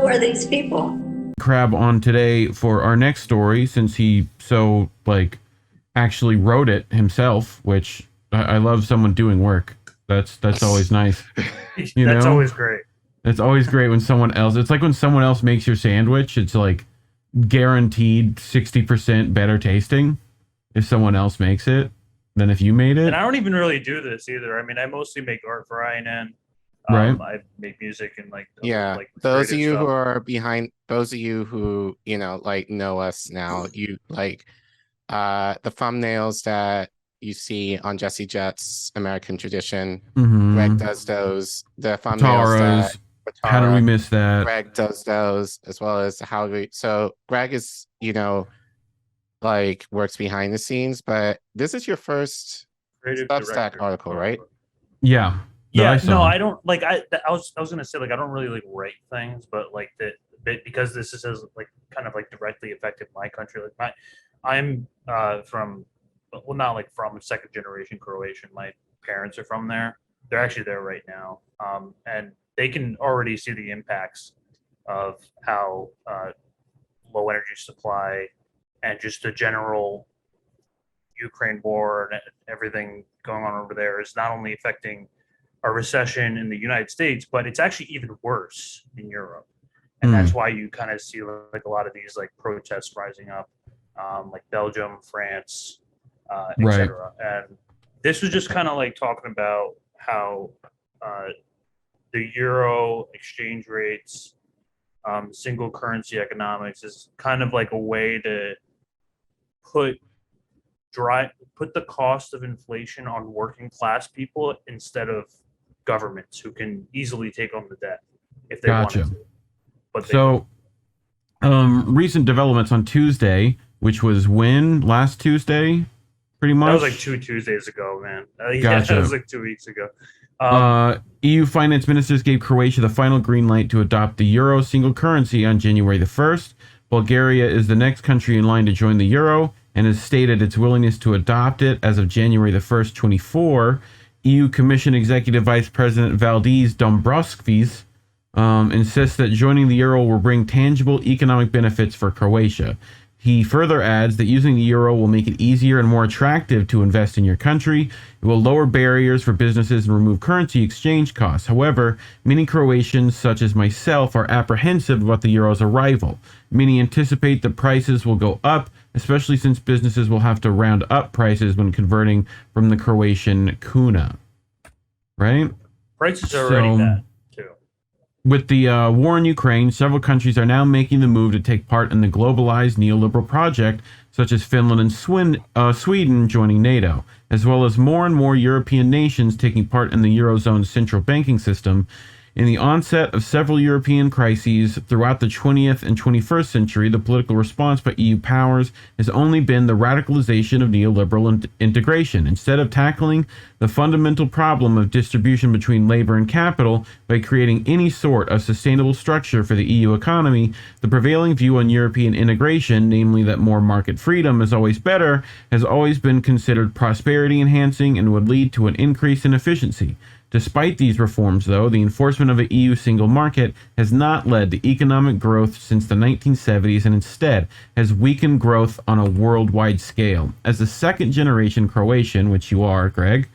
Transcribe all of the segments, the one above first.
are these people? Crab on today for our next story, since he actually wrote it himself, which I love someone doing work. That's always nice. That's always great. It's always great when someone else. It's like when someone else makes your sandwich. It's like guaranteed 60% better tasting if someone else makes it than if you made it. And I don't even really do this either. I mean, I mostly make art for INN. Right. I make music and those of you stuff. who are behind, those of you who know us now, you like the thumbnails that you see on Jesse Jett's American Tradition. Greg does those. The thumbnails how did we miss that? Greg does those, as well as so Greg is works behind the scenes, but this is your first Creative Substack article, right? Yeah. Yeah, no, I don't I was gonna say I don't really write things, but because this is kind of directly affected my country. I'm from not from second generation Croatian. My parents are from there. They're actually there right now, and they can already see the impacts of how low energy supply and just the general Ukraine war and everything going on over there is not only affecting a recession in the United States, but it's actually even worse in Europe. And that's why you kind of see a lot of these protests rising up, like Belgium, France, etc. And this was just kind of talking about how the euro exchange rates, single currency economics is kind of a way to put the cost of inflation on working class people instead of governments who can easily take on the debt if they wanted to. But recent developments on Tuesday, which was last Tuesday, pretty much. That was 2 Tuesdays ago, man. Gotcha. Yeah, that was 2 weeks ago. EU finance ministers gave Croatia the final green light to adopt the euro single currency on January the 1st. Bulgaria is the next country in line to join the euro and has stated its willingness to adopt it as of January the 1st, 2024. EU Commission Executive Vice President Valdis Dombrovskis insists that joining the euro will bring tangible economic benefits for Croatia. He further adds that using the euro will make it easier and more attractive to invest in your country. It will lower barriers for businesses and remove currency exchange costs. However, many Croatians, such as myself, are apprehensive about the euro's arrival. Many anticipate that prices will go up, especially since businesses will have to round up prices when converting from the Croatian kuna. Right? Prices are already bad. With the war in Ukraine, several countries are now making the move to take part in the globalized neoliberal project, such as Finland and Sweden joining NATO, as well as more and more European nations taking part in the Eurozone's central banking system. In the onset of several European crises throughout the 20th and 21st century, the political response by EU powers has only been the radicalization of neoliberal integration. Instead of tackling the fundamental problem of distribution between labor and capital by creating any sort of sustainable structure for the EU economy, the prevailing view on European integration, namely that more market freedom is always better, has always been considered prosperity enhancing and would lead to an increase in efficiency. Despite these reforms, though, the enforcement of an EU single market has not led to economic growth since the 1970s and instead has weakened growth on a worldwide scale. As a second-generation Croatian, which you are, Greg,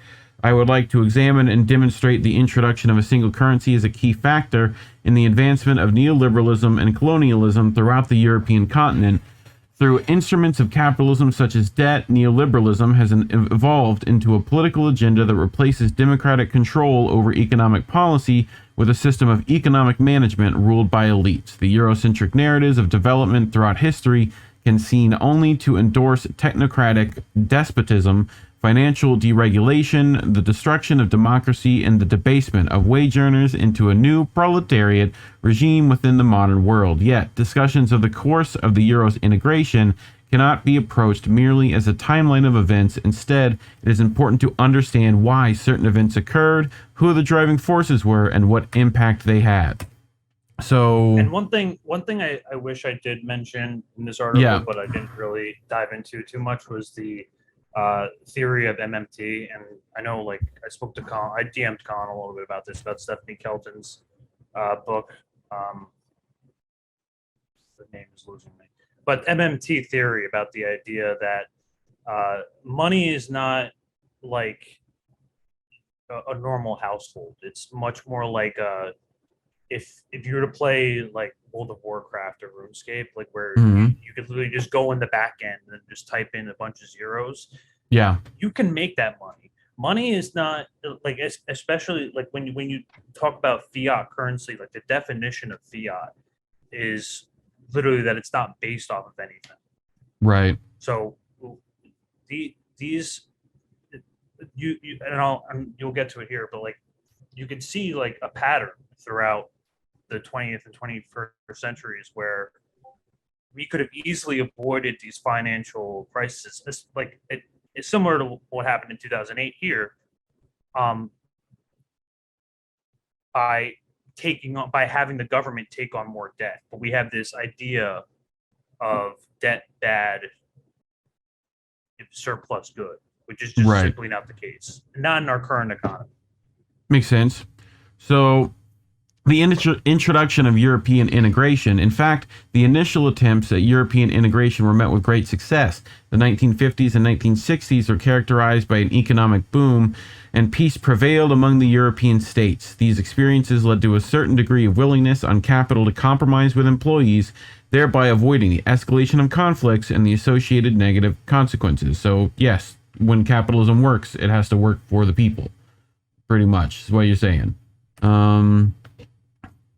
I would like to examine and demonstrate the introduction of a single currency as a key factor in the advancement of neoliberalism and colonialism throughout the European continent. Through instruments of capitalism such as debt, neoliberalism has evolved into a political agenda that replaces democratic control over economic policy with a system of economic management ruled by elites. The Eurocentric narratives of development throughout history can seen only to endorse technocratic despotism, financial deregulation, the destruction of democracy, and the debasement of wage earners into a new proletariat regime within the modern world. Yet, discussions of the course of the euro's integration cannot be approached merely as a timeline of events. Instead, it is important to understand why certain events occurred, who the driving forces were, and what impact they had. So, and one thing I wish I did mention in this article, but I didn't really dive into too much, was the theory of MMT. And I know, I spoke to Collin, I DM'd Collin a little bit about this, about Stephanie Kelton's book, the name is losing me. But MMT theory about the idea that money is not like a normal household. It's much more like if you were to play like World of Warcraft or RuneScape, like where you could literally just go in the back end and just type in a bunch of zeros. Yeah, you can make that money. Money is not like, especially like when you talk about fiat currency, like the definition of fiat is literally that it's not based off of anything. right. So these you and you'll get to it here, but like you can see like a pattern throughout the 20th and 21st centuries where we could have easily avoided these financial crises. Like it's similar to what happened in 2008 here, by having the government take on more debt. But we have this idea of debt bad, surplus good, which is just simply not the case. Not in our current economy. Makes sense. So the introduction of European integration. In fact, the initial attempts at European integration were met with great success. The 1950s and 1960s were characterized by an economic boom, and peace prevailed among the European states. These experiences led to a certain degree of willingness on capital to compromise with employees, thereby avoiding the escalation of conflicts and the associated negative consequences. So, yes, when capitalism works, it has to work for the people. Pretty much is what you're saying.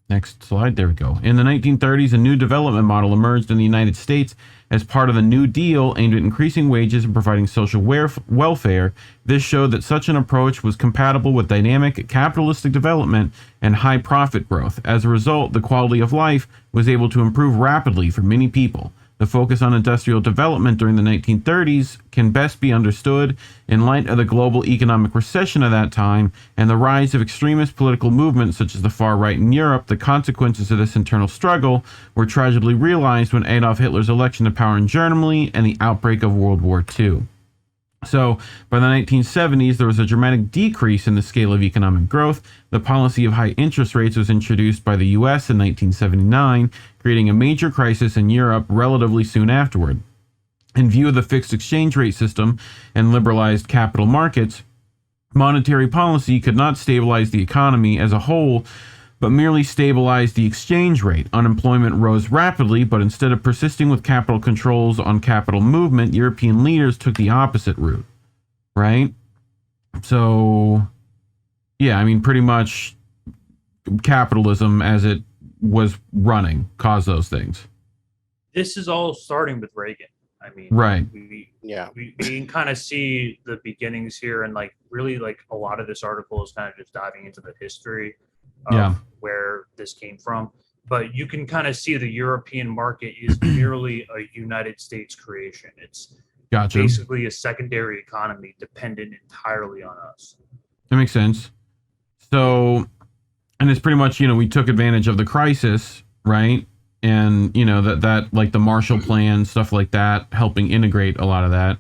Next slide. There we go. In the 1930s, a new development model emerged in the United States as part of the New Deal aimed at increasing wages and providing social welfare. This showed that such an approach was compatible with dynamic capitalistic development and high profit growth. As a result, the quality of life was able to improve rapidly for many people. The focus on industrial development during the 1930s can best be understood in light of the global economic recession of that time and the rise of extremist political movements such as the far right in Europe. The consequences of this internal struggle were tragically realized when Adolf Hitler's election to power in Germany and the outbreak of World War II. So, by the 1970s, there was a dramatic decrease in the scale of economic growth. The policy of high interest rates was introduced by the US in 1979, creating a major crisis in Europe relatively soon afterward. In view of the fixed exchange rate system and liberalized capital markets, monetary policy could not stabilize the economy as a whole, but merely stabilized the exchange rate. Unemployment rose rapidly, but instead of persisting with capital controls on capital movement, European leaders took the opposite route, right? So, yeah, I mean, pretty much capitalism as it was running caused those things. This is all starting with Reagan. I mean, right. We can kind of see the beginnings here, and like really like a lot of this article is kind of just diving into the history of where this came from. But you can kind of see the European market is merely a United States creation. It's basically a secondary economy dependent entirely on us. That makes sense. So, and it's pretty much, we took advantage of the crisis, right? And, that like the Marshall Plan, stuff like that, helping integrate a lot of that.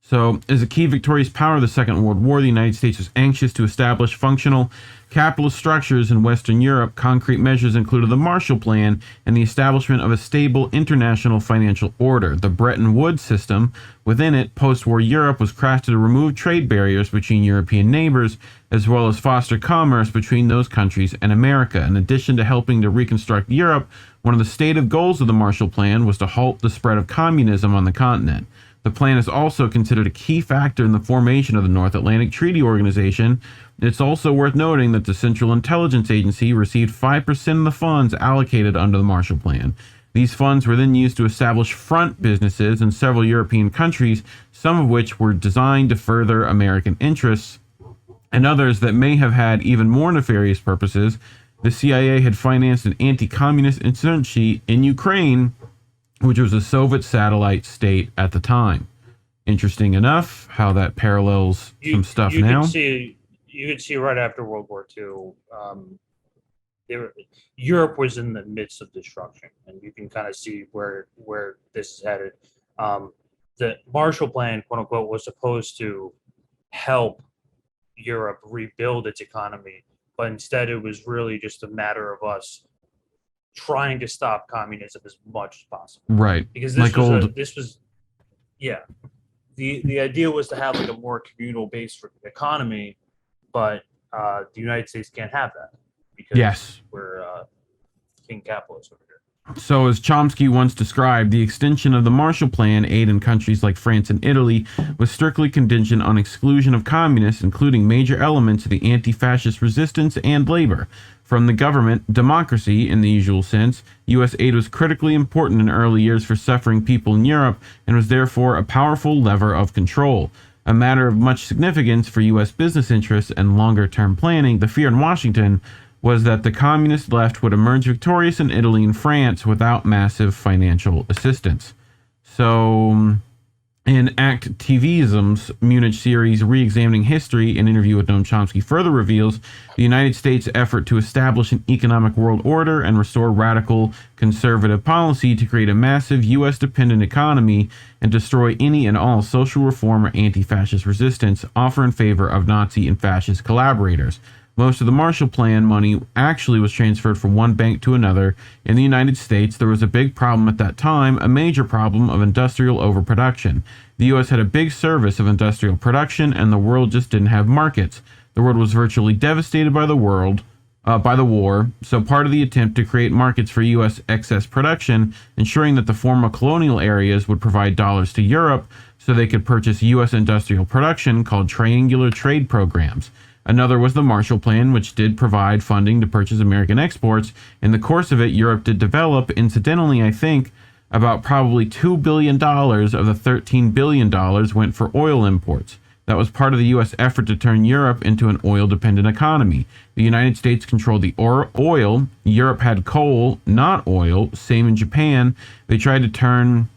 So, as a key victorious power of the Second World War, the United States was anxious to establish functional capitalist structures in Western Europe. Concrete measures included the Marshall Plan and the establishment of a stable international financial order. The Bretton Woods system, within it, post-war Europe was crafted to remove trade barriers between European neighbors, as well as foster commerce between those countries and America. In addition to helping to reconstruct Europe, one of the stated goals of the Marshall Plan was to halt the spread of communism on the continent. The plan is also considered a key factor in the formation of the North Atlantic Treaty Organization. It's also worth noting that the Central Intelligence Agency received 5% of the funds allocated under the Marshall Plan. These funds were then used to establish front businesses in several European countries, some of which were designed to further American interests, and others that may have had even more nefarious purposes. The CIA had financed an anti-communist insurgency in Ukraine, which was a Soviet satellite state at the time. Interesting enough how that parallels some stuff now. You could see right after World War II, Europe was in the midst of destruction, and you can kind of see where this is headed. The Marshall Plan, quote unquote, was supposed to help Europe rebuild its economy, but instead it was really just a matter of us trying to stop communism as much as possible. Right. Because Like old- the idea was to have like a more communal based economy, but the United States can't have that because Yes. we're king capitalists over here. So, as Chomsky once described, the extension of the Marshall Plan aid in countries like France and Italy was strictly contingent on exclusion of communists, including major elements of the anti-fascist resistance and labor. From the government, democracy, in the usual sense, U.S. aid was critically important in early years for suffering people in Europe and was therefore a powerful lever of control. A matter of much significance for U.S. business interests and longer-term planning, the fear in Washington was that the communist left would emerge victorious in Italy and France without massive financial assistance. So, in Activism's Munich series, Re-Examining History, an interview with Noam Chomsky further reveals the United States' effort to establish an economic world order and restore radical conservative policy to create a massive U.S.-dependent economy and destroy any and all social reform or anti-fascist resistance, offer in favor of Nazi and fascist collaborators. Most of the Marshall Plan money actually was transferred from one bank to another. In the United States, there was a big problem at that time, a major problem of industrial overproduction. The U.S. had a big service of industrial production, and the world just didn't have markets. The world was virtually devastated by the war, so part of the attempt to create markets for U.S. excess production, ensuring that the former colonial areas would provide dollars to Europe so they could purchase U.S. industrial production, called triangular trade programs. Another was the Marshall Plan, which did provide funding to purchase American exports. In the course of it, Europe did develop. Incidentally, I think about probably $2 billion of the $13 billion went for oil imports. That was part of the U.S. effort to turn Europe into an oil-dependent economy. The United States controlled the oil. Europe had coal, not oil. Same in Japan. They tried to turn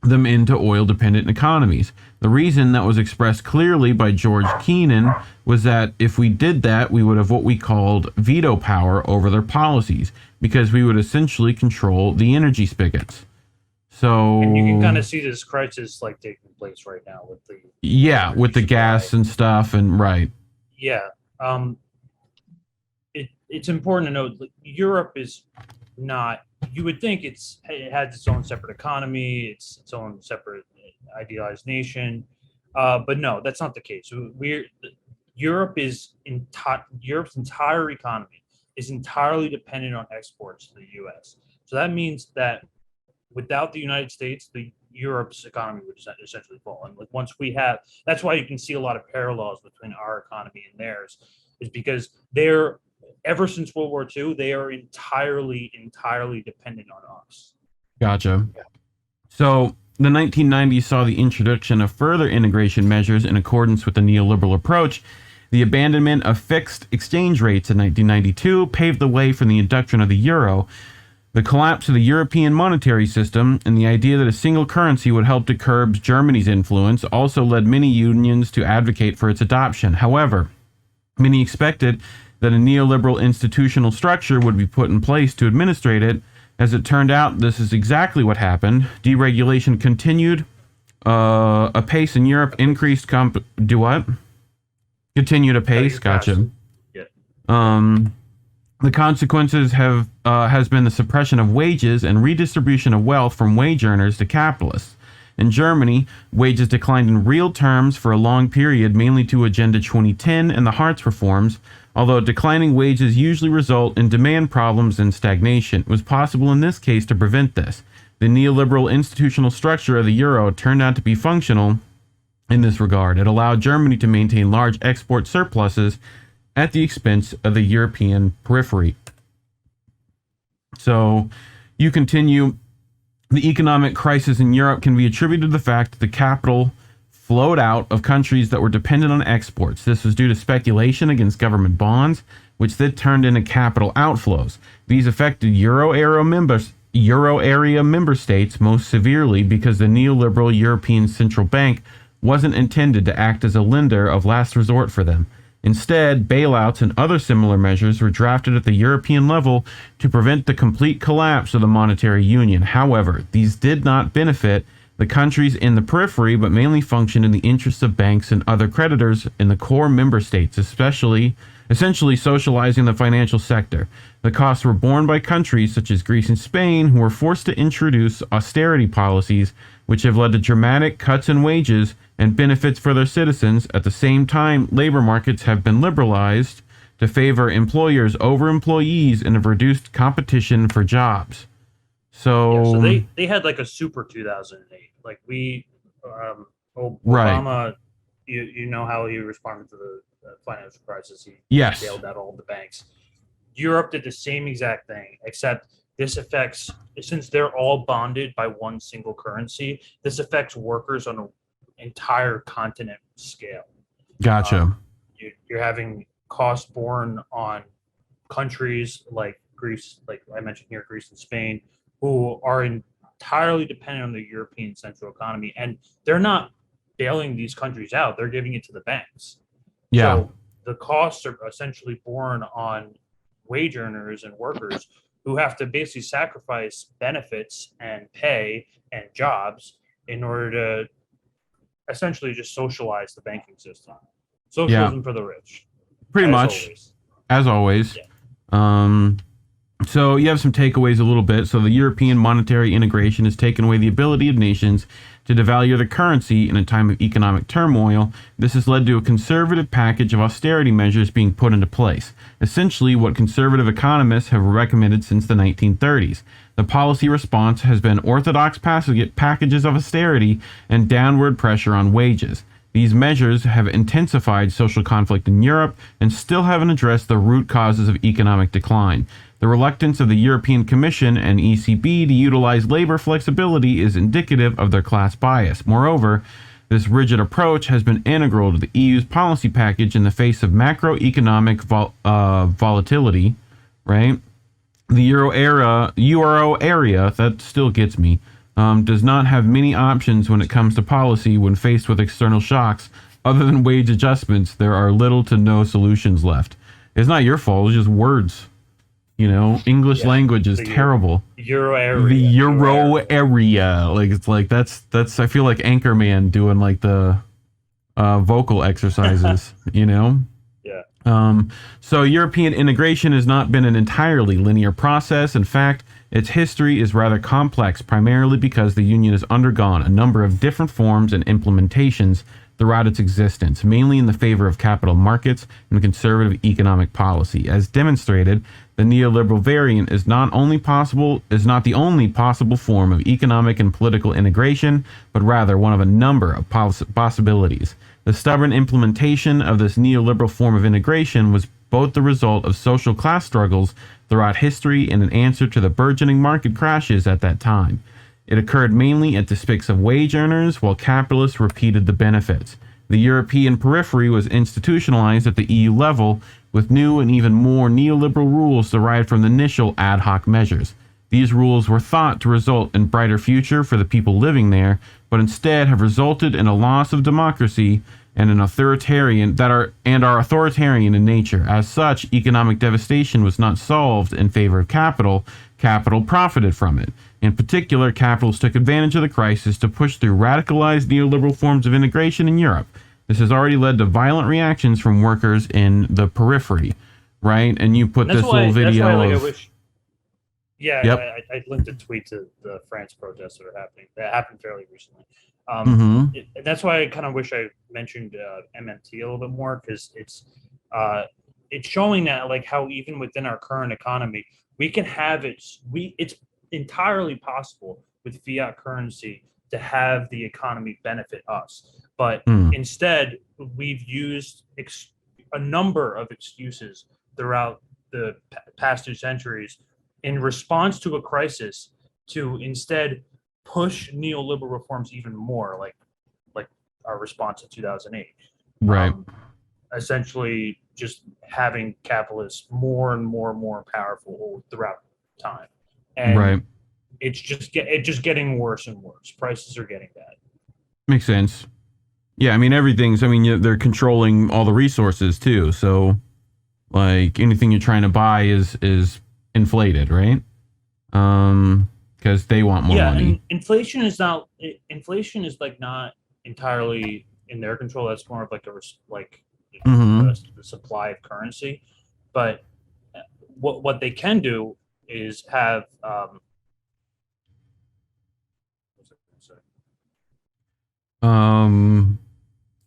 them into oil-dependent economies. The reason that was expressed clearly by George Kennan was that if we did that, we would have what we called veto power over their policies, because we would essentially control the energy spigots. So, and you can kind of see this crisis like taking place right now with the gas and stuff, and right. Yeah, it's important to note that Europe is not. You would think it has its own separate economy, its own separate idealized nation, but no, that's not the case. Europe's entire economy is entirely dependent on exports to the U.S. So that means that without the United States, Europe's economy would essentially fall. And like once we have, that's why you can see a lot of parallels between our economy and theirs, is because ever since World War II, they are entirely dependent on us. Gotcha. So the 1990s saw the introduction of further integration measures in accordance with the neoliberal approach. The abandonment of fixed exchange rates in 1992 paved the way for the introduction of the euro. The collapse of the European monetary system and the idea that a single currency would help to curb Germany's influence also led many unions to advocate for its adoption. However, many expected that a neoliberal institutional structure would be put in place to administrate it. As it turned out, this is exactly what happened. Deregulation continued apace in Europe, increased continued apace. Gotcha. Yeah. The consequences has been the suppression of wages and redistribution of wealth from wage earners to capitalists. In Germany, wages declined in real terms for a long period, mainly to Agenda 2010 and the Hartz reforms. Although declining wages usually result in demand problems and stagnation, it was possible in this case to prevent this. The neoliberal institutional structure of the euro turned out to be functional in this regard. It allowed Germany to maintain large export surpluses at the expense of the European periphery. So, you continue. The economic crisis in Europe can be attributed to the fact that the capital flowed out of countries that were dependent on exports. This was due to speculation against government bonds, which then turned into capital outflows. These affected euro area member states most severely because the neoliberal European Central Bank wasn't intended to act as a lender of last resort for them. Instead, bailouts and other similar measures were drafted at the European level to prevent the complete collapse of the monetary union. However, these did not benefit the countries in the periphery, but mainly functioned in the interests of banks and other creditors in the core member states, especially essentially socializing the financial sector. The costs were borne by countries such as Greece and Spain, who were forced to introduce austerity policies, which have led to dramatic cuts in wages and benefits for their citizens. At the same time, labor markets have been liberalized to favor employers over employees and have reduced competition for jobs. So they had like a super 2008. Like Obama, you know how he responded to the financial crisis. He bailed out all the banks. Europe did the same exact thing, except this affects, since they're all bonded by one single currency, this affects workers on an entire continent scale. Gotcha. You're having costs borne on countries like Greece, like I mentioned here, Greece and Spain, who are entirely dependent on the European central economy, and they're not bailing these countries out; they're giving it to the banks. Yeah. So the costs are essentially borne on wage earners and workers who have to basically sacrifice benefits and pay and jobs in order to essentially just socialize the banking system. Socialism for the rich. Pretty much, as always. Yeah. So you have some takeaways a little bit. So the European monetary integration has taken away the ability of nations to devalue their currency in a time of economic turmoil. This has led to a conservative package of austerity measures being put into place, essentially what conservative economists have recommended since the 1930s. The policy response has been orthodox packages of austerity and downward pressure on wages. These measures have intensified social conflict in Europe and still haven't addressed the root causes of economic decline. The reluctance of the European Commission and ECB to utilize labor flexibility is indicative of their class bias. Moreover, this rigid approach has been integral to the EU's policy package in the face of macroeconomic volatility, right? The euro area, that still gets me, does not have many options when it comes to policy when faced with external shocks. Other than wage adjustments, there are little to no solutions left. It's not your fault, it's just words. You know, English language is terrible. Euro area. The euro area. Like, it's like, that's, I feel like Anchorman doing like the vocal exercises, you know? Yeah. So European integration has not been an entirely linear process. In fact, its history is rather complex, primarily because the Union has undergone a number of different forms and implementations throughout its existence, mainly in the favor of capital markets and conservative economic policy. As demonstrated, the neoliberal variant is not the only possible form of economic and political integration, but rather one of a number of possibilities. The stubborn implementation of this neoliberal form of integration was both the result of social class struggles throughout history and an answer to the burgeoning market crashes at that time. It occurred mainly at the expense of wage earners, while capitalists repeated the benefits. The European periphery was institutionalized at the EU level, with new and even more neoliberal rules derived from the initial ad hoc measures. These rules were thought to result in a brighter future for the people living there, but instead have resulted in a loss of democracy and are authoritarian in nature. As such, economic devastation was not solved in favor of capital. Capital profited from it. In particular, capitalists took advantage of the crisis to push through radicalized neoliberal forms of integration in Europe. This has already led to violent reactions from workers in the periphery, right? And you put this little video I linked a tweet to the France protests that are happening. That happened fairly recently. That's why I kind of wish I mentioned MMT a little bit more, because it's showing that, like, how even within our current economy, we can have it's entirely possible with fiat currency to have the economy benefit us. But instead, we've used a number of excuses throughout the past 2 centuries in response to a crisis to instead push neoliberal reforms even more, like our response in 2008. Right. Essentially just having capitalists more and more powerful throughout time. And it's just getting worse and worse. Prices are getting bad. Makes sense. Yeah, I mean, they're controlling all the resources too. So, like, anything you're trying to buy is inflated, right? Because they want more money. And inflation is like not entirely in their control. That's more of like the supply of currency. But what they can do is have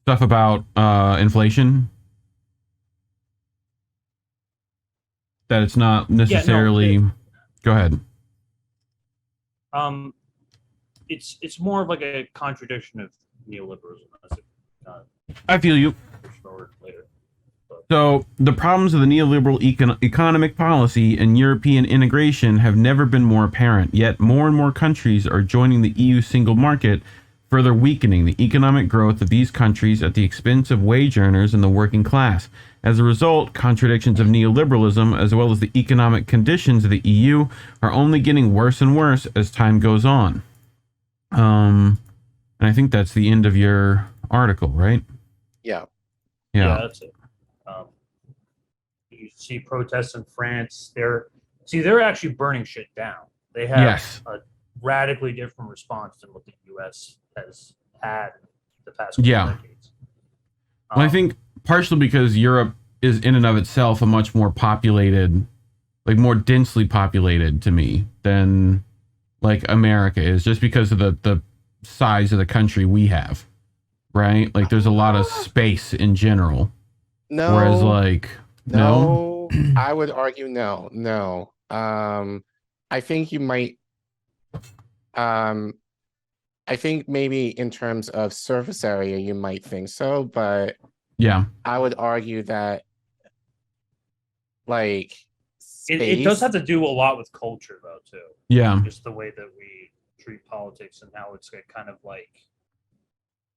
stuff about inflation, that it's not necessarily. Go ahead. It's more of like a contradiction of neoliberalism. I feel you. Later. So the problems of the neoliberal economic policy and European integration have never been more apparent, yet more and more countries are joining the EU single market, further weakening the economic growth of these countries at the expense of wage earners and the working class. As a result, contradictions of neoliberalism, as well as the economic conditions of the EU, are only getting worse and worse as time goes on. And I think that's the end of your article, right? Yeah. Yeah, that's it. You see protests in France. They're actually burning shit down. They have a radically different response than what the U.S. has had the past couple decades. Well, I think partially because Europe is in and of itself a much more populated, like more densely populated to me than like America is, just because of the size of the country we have, right? Like there's a lot of space in general. No. Whereas like no, I would argue no. I think you might. I think maybe in terms of surface area, you might think so, but yeah, I would argue that like it does have to do a lot with culture, though, too. Yeah, just the way that we treat politics and how it's kind of like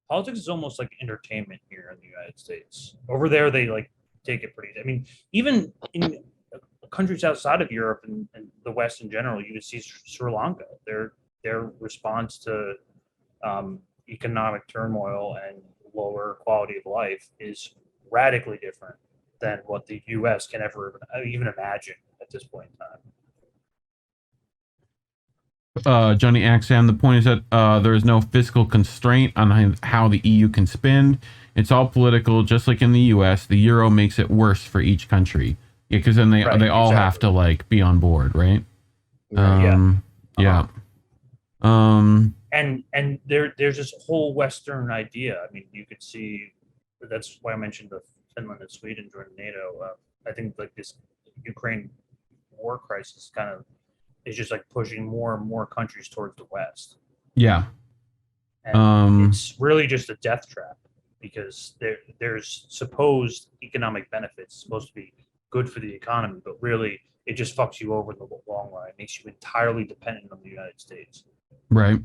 politics is almost like entertainment here in the United States. Over there, they like take it pretty. I mean, even in countries outside of Europe and the West in general, you would see Sri Lanka. Their response to economic turmoil and lower quality of life is radically different than what the U.S. can ever even imagine at this point in time. Johnny Axam, the point is that there is no fiscal constraint on how the EU can spend. It's all political, just like in the U.S. The euro makes it worse for each country. Yeah, because then they all have to like be on board, right? Yeah. And there's this whole Western idea. I mean, you could see that's why I mentioned the Finland and Sweden joining NATO. I think like this Ukraine war crisis kind of is just like pushing more and more countries towards the West. Yeah. And it's really just a death trap because there's supposed economic benefits supposed to be good for the economy, but really it just fucks you over in the long run. It makes you entirely dependent on the United States. Right.